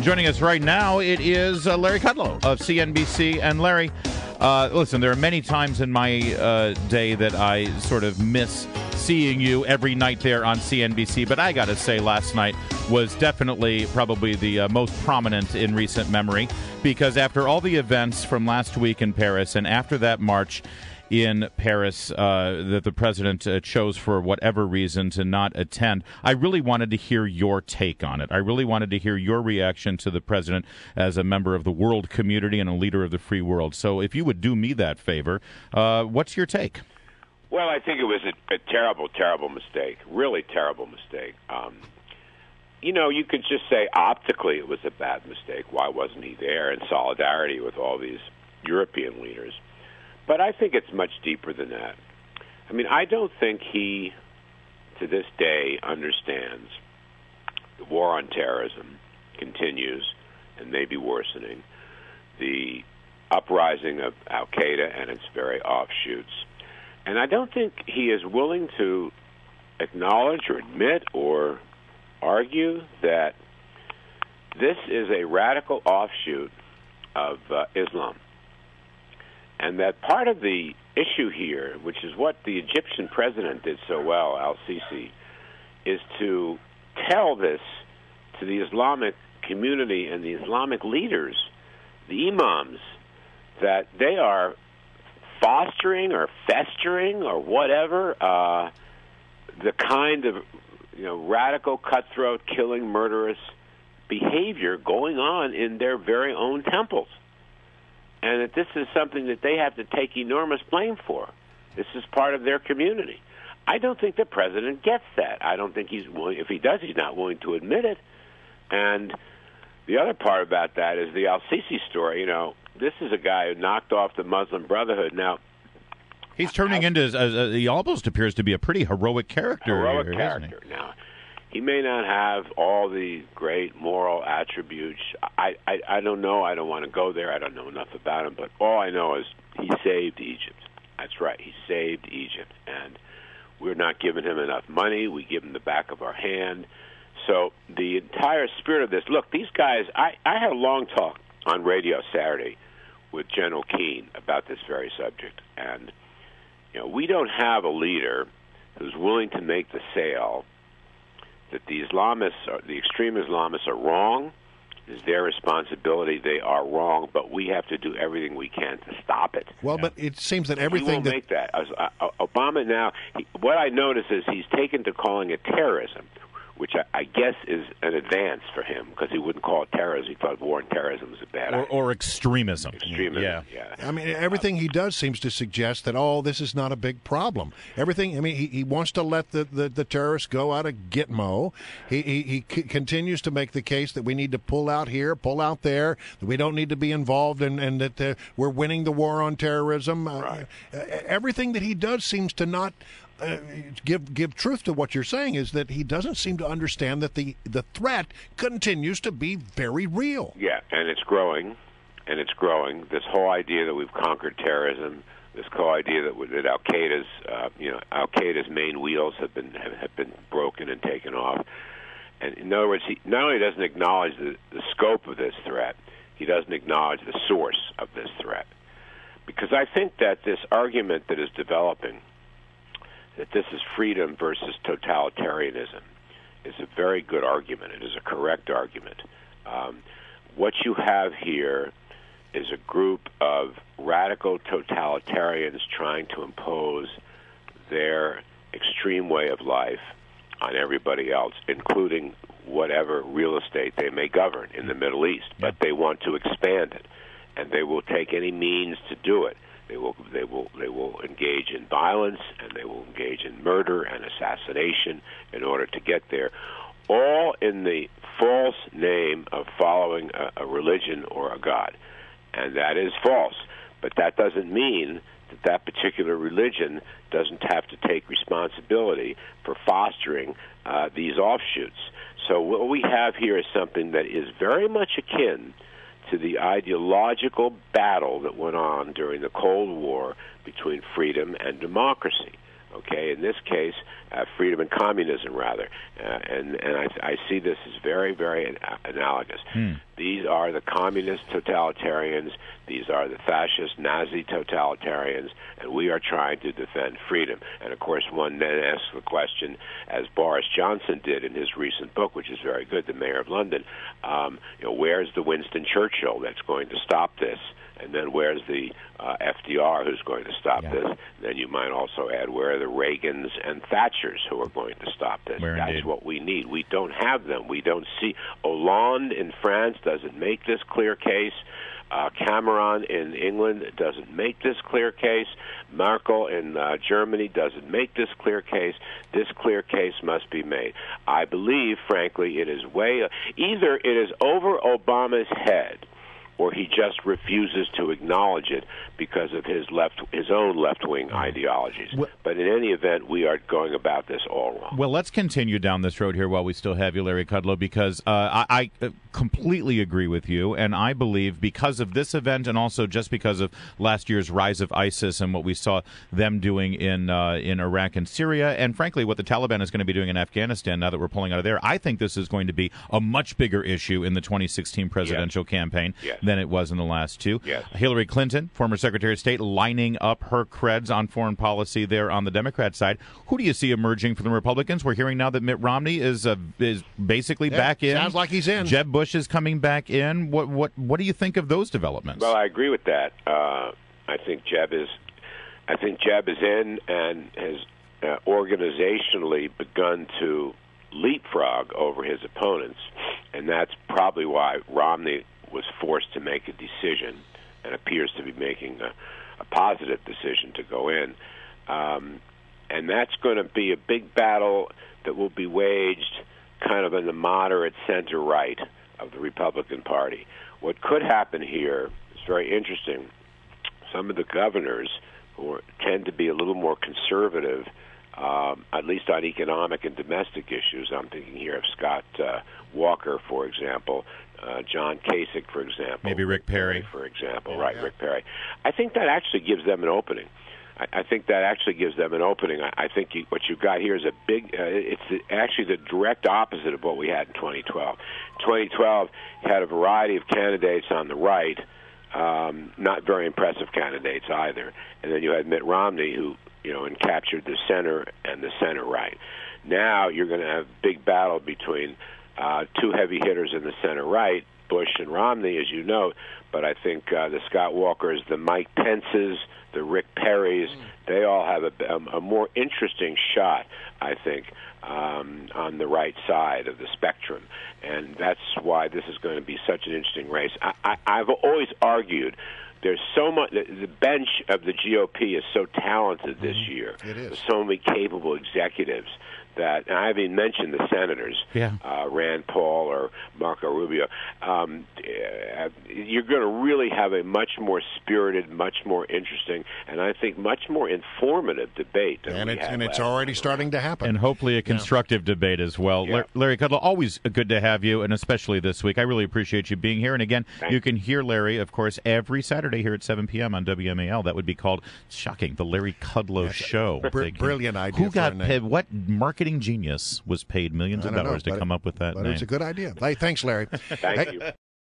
Joining us right now, it is Larry Kudlow of CNBC. And Larry, listen, there are many times in my day that I sort of miss seeing you every night there on CNBC. But I got to say, last night was definitely probably the most prominent in recent memory, because after all the events from last week in Paris and after that march in Paris that the president chose for whatever reason to not attend, I really wanted to hear your take on it. I really wanted to hear your reaction to the president as a member of the world community and a leader of the free world. So if you would do me that favor, what's your take? Well, I think it was a terrible, terrible mistake, really terrible mistake. You could just say optically it was a bad mistake. Why wasn't he there in solidarity with all these European leaders? But I think it's much deeper than that. I mean, I don't think he, to this day, understands the war on terrorism continues and may be worsening, the uprising of al-Qaeda and its very offshoots. And I don't think he is willing to acknowledge or admit or argue that this is a radical offshoot of Islam. And that part of the issue here, which is what the Egyptian president did so well, al-Sisi, is to tell this to the Islamic community and the Islamic leaders, the imams, that they are fostering or festering or whatever the kind of radical, cutthroat, killing, murderous behavior going on in their very own temples. And that this is something that they have to take enormous blame for. This is part of their community. I don't think the president gets that. I don't think he's willing. If he does, he's not willing to admit it. And the other part about that is the al-Sisi story. This is a guy who knocked off the Muslim Brotherhood. Now, he's turning into, he almost appears to be a pretty heroic character. Now, he may not have all the great moral attributes. I don't know. I don't want to go there. I don't know enough about him. But all I know is he saved Egypt. That's right. He saved Egypt. And we're not giving him enough money. We give him the back of our hand. So the entire spirit of this, look, these guys, I had a long talk on radio Saturday with General Keane about this very subject. And, we don't have a leader who's willing to make the sale that the Islamists, the extreme Islamists, are wrong. It's their responsibility. They are wrong, but we have to do everything we can to stop it. Well, but it seems that everything he won't make that. Obama now, what I notice is he's taken to calling it terrorism, which I guess is an advance for him, because he wouldn't call it terrorism. He thought war and terrorism was a bad idea. Or extremism. Yeah. I mean, everything he does seems to suggest that, this is not a big problem. Everything, I mean, he wants to let the terrorists go out of Gitmo. He continues to make the case that we need to pull out here, pull out there, that we don't need to be involved, and that we're winning the war on terrorism. Right. Everything that he does seems to not give truth to what you're saying, is that he doesn't seem to understand that the threat continues to be very real. Yeah, and it's growing, This whole idea that we've conquered terrorism, this whole idea that Al-Qaeda's main wheels have been broken and taken off. And in other words, he not only doesn't acknowledge the scope of this threat, he doesn't acknowledge the source of this threat. Because I think that this argument that is developing, that this is freedom versus totalitarianism, is a very good argument. It is a correct argument. What you have here is a group of radical totalitarians trying to impose their extreme way of life on everybody else, including whatever real estate they may govern in the Middle East. But they want to expand it, and they will take any means to do it. They will engage in violence, and they will engage in murder and assassination in order to get there, all in the false name of following a religion or a god. And that is false. But that doesn't mean that particular religion doesn't have to take responsibility for fostering these offshoots. So what we have here is something that is very much akin to the ideological battle that went on during the Cold War between freedom and democracy. Okay, in this case, freedom and communism, rather, and I see this as very, very analogous. These are the communist totalitarians. These are the fascist Nazi totalitarians, and we are trying to defend freedom. And of course, one then asks the question, as Boris Johnson did in his recent book, which is very good, The Mayor of London. Where's the Winston Churchill that's going to stop this? And then where's the FDR who's going to stop this? Then you might also add, where are the Reagans and Thatchers who are going to stop this? That's what we need. We don't have them. We don't see. Hollande in France doesn't make this clear case. Cameron in England doesn't make this clear case. Merkel in Germany doesn't make this clear case. This clear case must be made. I believe, frankly, it is either it is over Obama's head, or he just refuses to acknowledge it because of his own left-wing ideologies. But in any event, we are going about this all wrong. Well, let's continue down this road here while we still have you, Larry Kudlow, because I completely agree with you, and I believe because of this event and also just because of last year's rise of ISIS and what we saw them doing in Iraq and Syria, and frankly what the Taliban is going to be doing in Afghanistan now that we're pulling out of there, I think this is going to be a much bigger issue in the 2016 presidential campaign than it was in the last two. Hillary Clinton, former Secretary of State, lining up her creds on foreign policy there on the Democrat side. Who do you see emerging from the Republicans? We're hearing now that Mitt Romney is basically back in. Sounds like he's in. Jeb Bush is coming back in. What do you think of those developments? Well, I agree with that. I think Jeb is in and has organizationally begun to leapfrog over his opponents, and that's probably why Romney was forced to make a decision and appears to be making a positive decision to go in. And that's going to be a big battle that will be waged kind of in the moderate center-right of the Republican Party. What could happen here is very interesting. Some of the governors who tend to be a little more conservative, at least on economic and domestic issues. I'm thinking here of Scott Walker, for example, John Kasich, for example. Maybe Rick Perry. For example, Rick Perry. I think that actually gives them an opening. I think that actually gives them an opening. I think what you've got here is a big, it's actually the direct opposite of what we had in 2012. 2012 had a variety of candidates on the right, not very impressive candidates either. And then you had Mitt Romney, who captured the center and the center right. Now you're going to have a big battle between two heavy hitters in the center right, Bush and Romney, as you know. But I think the Scott Walkers, the Mike Pences, the Rick Perrys, they all have a more interesting shot, I think, on the right side of the spectrum. And that's why this is going to be such an interesting race. I've always argued there's so much. The bench of the GOP is so talented this year. It is. There's so many capable executives that, and I haven't mentioned the senators, Rand Paul or Marco Rubio. You're going to really have a much more spirited, much more interesting, and I think much more informative debate. And it's already starting to happen. And hopefully a constructive debate as well. Yeah. Larry Kudlow, always good to have you, and especially this week. I really appreciate you being here. And again, you can hear Larry, of course, every Saturday here at 7 p.m. on WMAL. That would be called, shocking, The Larry Kudlow Show. Brilliant idea. Who got paid? What marketing genius was paid millions of dollars to come up with that name? But it's a good idea. Hey, thanks, Larry. Thank you.